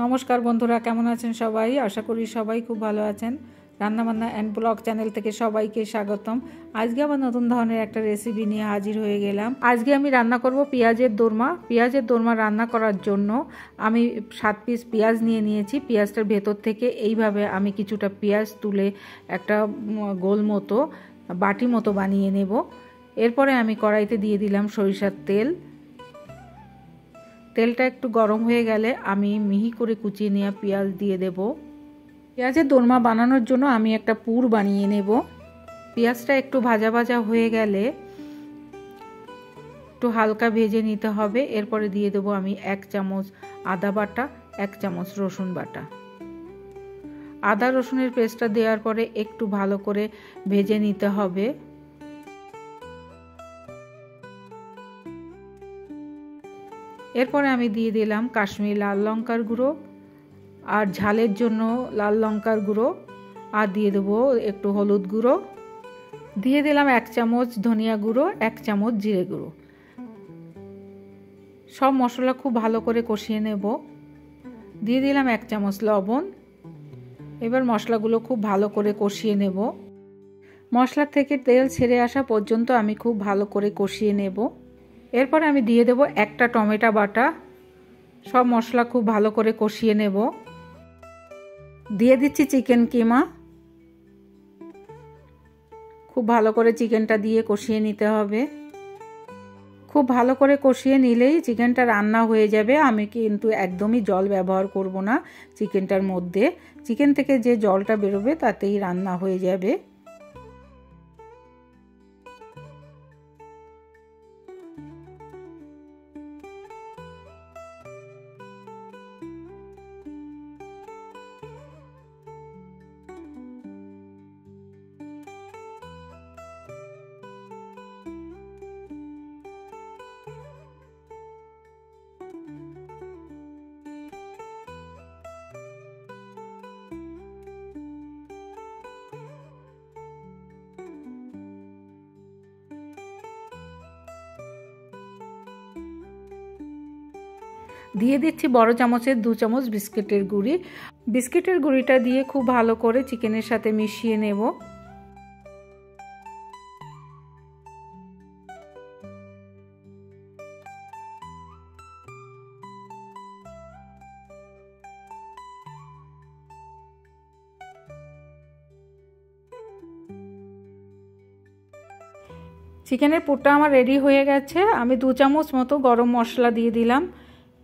নমস্কার বন্ধুরা, কেমন আছেন সবাই? আশা করি সবাই খুব ভালো আছেন। রান্নাবান্না অ্যান্ড ব্লগ চ্যানেল থেকে সবাইকে স্বাগতম। আজকে আবার নতুন ধরনের একটা রেসিপি নিয়ে হাজির হয়ে গেলাম। আজকে আমি রান্না করব পেঁয়াজের দোরমা। পেঁয়াজের দোরমা রান্না করার জন্য আমি 7 পিস পেঁয়াজ নিয়ে নিয়েছি। পেঁয়াজটার ভেতর থেকে এইভাবে আমি কিছুটা পেঁয়াজ তুলে একটা গোল মতো বাটি মতো বানিয়ে নেব। এরপরে আমি কড়াইতে দিয়ে দিলাম সরিষার তেল। তেলটা একটু গরম হয়ে গেলে আমি মিহি করে কুচিয়ে নেওয়া পেঁয়াজ দিয়ে দেব। পেঁয়াজের দোরমা বানানোর জন্য আমি একটা পুর বানিয়ে নেব। পেঁয়াজটা একটু ভাজা ভাজা হয়ে গেলে একটু হালকা ভেজে নিতে হবে। এরপরে দিয়ে দেব আমি 1 চামচ আদা বাটা, 1 চামচ রসুন বাটা। আদা রসুনের পেস্টটা দেওয়ার পরে একটু ভালো করে ভেজে নিতে হবে। এরপরে আমি দিয়ে দিলাম কাশ্মীরি লাল লঙ্কার গুঁড়ো, আর ঝালের জন্য লাল লঙ্কার গুঁড়ো, আর দিয়ে দেবো একটু হলুদ গুঁড়ো, দিয়ে দিলাম 1 চামচ ধনিয়া গুঁড়ো, 1 চামচ জিরে গুঁড়ো। সব মশলা খুব ভালো করে কষিয়ে নেব। দিয়ে দিলাম 1 চামচ লবণ। এবার মশলাগুলো খুব ভালো করে কষিয়ে নেব। মশলা থেকে তেল ছেড়ে আসা পর্যন্ত আমি খুব ভালো করে কষিয়ে নেব। এরপরে আমি দিয়ে দেব একটা টমেটো বাটা। সব মশলা খুব ভালো করে কষিয়ে নেব। দিয়ে দিচ্ছি চিকেন কিমা। খুব ভালো করে চিকেনটা দিয়ে কষিয়ে নিতে হবে। খুব ভালো করে কষিয়ে নিলেই চিকেনটা রান্না হয়ে যাবে। আমি কিন্তু একদমই জল ব্যবহার করব না চিকেনটার মধ্যে। চিকেন থেকে যে জলটা বেরোবে তাতেই রান্না হয়ে যাবে। দিয়ে দিচ্ছি বড় চামচের 2 চামচ বিস্কিটের গুঁড়ি। বিস্কিটের গুঁড়িটা দিয়ে খুব ভালো করে চিকেনের সাথে মিশিয়ে নেব। চিকেনের পুরটা আমার রেডি হয়ে গেছে। আমি 2 চামচ মতো গরম মশলা দিয়ে দিলাম।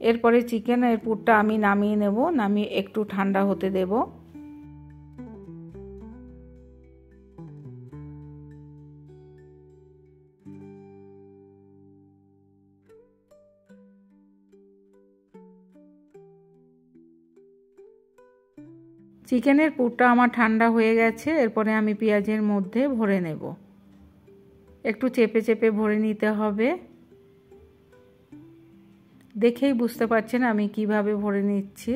এরপরে চিকেনের পুরটা আমি নামিয়ে নেব। নামিয়ে একটু ঠান্ডা হতে দেব। চিকেনের পুরটা আমার ঠান্ডা হয়ে গেছে। এরপরে আমি পেঁয়াজের মধ্যে ভরে নেব। একটু চেপে চেপে ভরে নিতে হবে। দেখেই বুঝতে পারছেন আমি কিভাবে ভরে নিচ্ছি।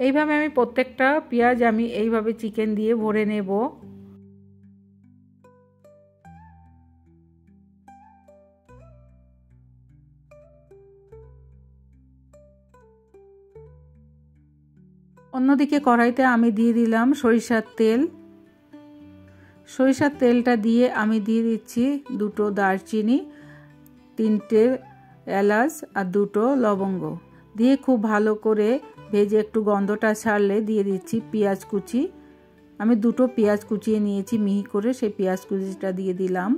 এইভাবে আমি প্রত্যেকটা পেঁয়াজ আমি এইভাবে চিকেন দিয়ে ভরে নেব। অন্যদিকে কড়াইতে আমি দিয়ে দিলাম সরিষার তেল। সরিষার তেলটা দিয়ে আমি দিয়ে দিচ্ছি 2টো দারচিনি, 3টে এলাচ আর 2টো লবঙ্গ। দিয়ে খুব ভালো করে ভেজে একটু গন্ধটা ছাড়লে দিয়ে দিচ্ছি পেঁয়াজ কুচি। আমি 2টো পেঁয়াজ কুচিয়ে নিয়েছি মিহি করে, সেই পেঁয়াজ কুচিটা দিয়ে দিলাম।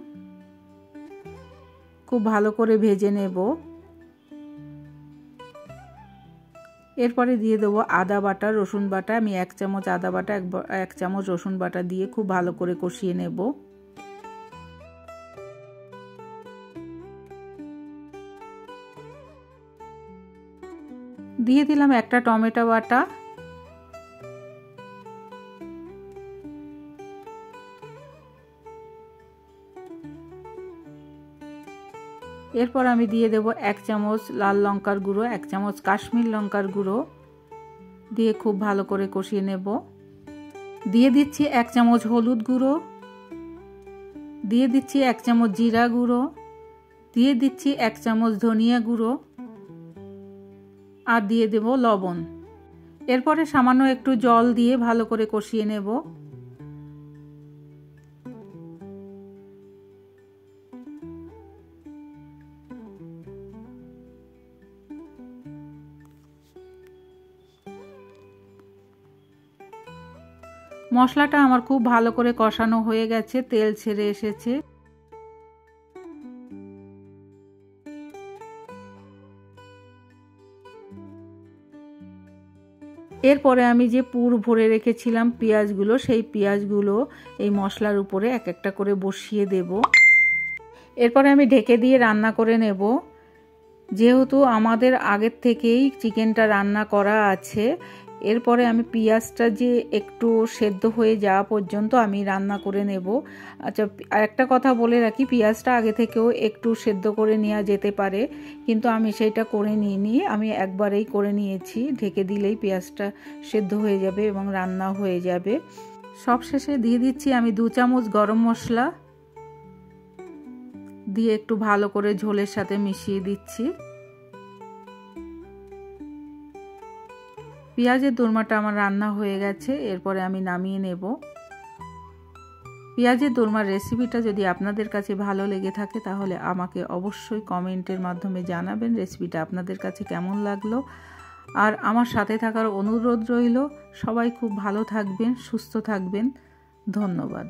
খুব ভালো করে ভেজে নেব। এরপরে দিয়ে দেবো আদা বাটা, রসুন বাটা। আমি 1 চামচ আদা বাটা, 1 চামচ রসুন বাটা দিয়ে খুব ভালো করে কষিয়ে নেব। দিয়ে দিলাম একটা টমেটো বাটা। এরপর আমি দিয়ে দেব 1 চামচ লাল লঙ্কার গুঁড়ো, 1 চামচ কাশ্মীর লঙ্কার গুঁড়ো, দিয়ে খুব ভালো করে কষিয়ে নেব। দিয়ে দিচ্ছি 1 চামচ হলুদ গুঁড়ো, দিয়ে দিচ্ছি 1 চামচ জিরা গুঁড়ো, দিয়ে দিচ্ছি 1 চামচ ধনিয়া গুঁড়ো আর দিয়ে দেব লবণ। এরপরে সামান্য একটু জল দিয়ে ভালো করে কষিয়ে নেব। মশলাটা আমার খুব ভালো করে কষানো হয়ে গেছে, তেল ছেড়ে এসেছে। এরপরে আমি যে পুর ভরে রেখেছিলাম পেঁয়াজগুলো, সেই পেঁয়াজগুলো এই মশলার উপরে এক একটা করে বসিয়ে দেব। এরপরে আমি ঢেকে দিয়ে রান্না করে নেব। যেহেতু আমাদের আগের থেকেই চিকেনটা রান্না করা আছে, এরপরে আমি পেঁয়াজটা যে একটু সেদ্ধ হয়ে যাওয়া পর্যন্ত আমি রান্না করে নেব। আচ্ছা, একটা কথা বলে রাখি, পেঁয়াজটা আগে থেকেও একটু সেদ্ধ করে নেওয়া যেতে পারে, কিন্তু আমি সেইটা করে নিইনি। আমি একবারেই করে নিয়েছি। ঢেকে দিলেই পেঁয়াজটা সেদ্ধ হয়ে যাবে এবং রান্না হয়ে যাবে। সবশেষে দিয়ে দিচ্ছি আমি 2 চামচ গরম মশলা, দিয়ে একটু ভালো করে ঝোলের সাথে মিশিয়ে দিচ্ছি। পেঁয়াজের দোরমাটা আমার রান্না হয়ে গেছে, এরপরে আমি নামিয়ে নেব। পেঁয়াজের দোরমার রেসিপিটা যদি আপনাদের কাছে ভালো লেগে থাকে তাহলে আমাকে অবশ্যই কমেন্টের মাধ্যমে জানাবেন রেসিপিটা আপনাদের কাছে কেমন লাগলো। আর আমার সাথে থাকার অনুরোধ রইল। সবাই খুব ভালো থাকবেন, সুস্থ থাকবেন। ধন্যবাদ।